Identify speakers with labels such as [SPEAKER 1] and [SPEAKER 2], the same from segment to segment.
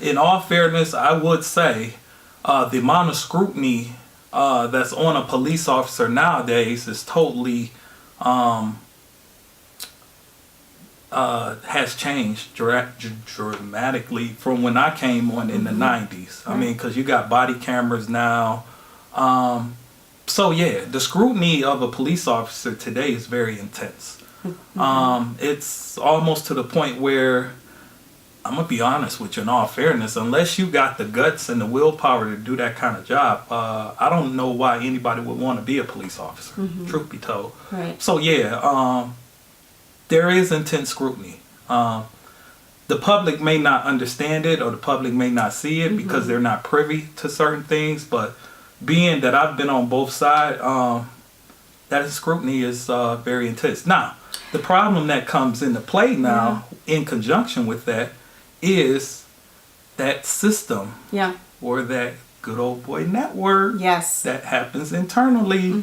[SPEAKER 1] in all fairness, I would say the amount of scrutiny that's on a police officer nowadays is totally has changed dramatically from when I came on in the 90s. I mean, because you got body cameras now. So yeah, the scrutiny of a police officer today is very intense. It's almost to the point where, I'm going to be honest with you in all fairness, unless you got the guts and the willpower to do that kind of job, I don't know why anybody would want to be a police officer, truth be told.
[SPEAKER 2] Right.
[SPEAKER 1] So yeah, there is intense scrutiny. The public may not understand it, or the public may not see it because they're not privy to certain things, but being that I've been on both sides, that scrutiny is very intense. Now, the problem that comes into play now in conjunction with that is that system or that good old boy network that happens internally.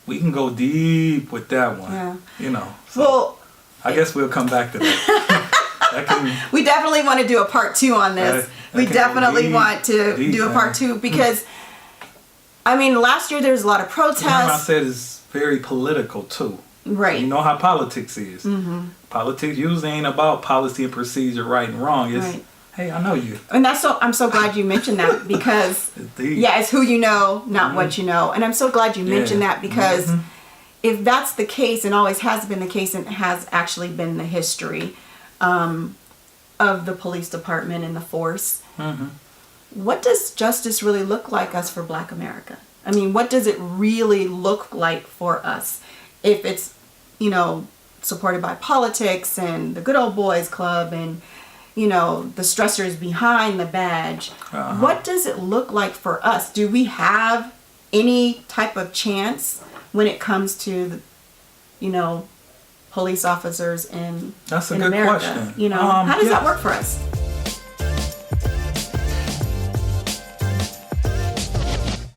[SPEAKER 1] We can go deep with that one, you know. So
[SPEAKER 2] Well,
[SPEAKER 1] I guess we'll come back to that.
[SPEAKER 2] We definitely want to do a part 2 on this. We definitely want to do a part 2 because, I mean, last year there was a lot of protests.
[SPEAKER 1] Remember I said it's very political too.
[SPEAKER 2] Right.
[SPEAKER 1] You know how politics is. Politics usually ain't about policy and procedure, right and wrong. It's, hey, I know you.
[SPEAKER 2] And I'm so glad you mentioned that because, it's who you know, not what you know. And I'm so glad you mentioned that because if that's the case, and always has been the case, and has actually been the history of the police department and the force, what does justice really look like us for Black America? I mean, what does it really look like for us if it's, you know, supported by politics and the Good Ole Boys Club and, you know, the stressors behind the badge? What does it look like for us? Do we have any type of chance when it comes to, you know, police officers in
[SPEAKER 1] That's a
[SPEAKER 2] in
[SPEAKER 1] good
[SPEAKER 2] America?
[SPEAKER 1] question.
[SPEAKER 2] You know, how does that work for us?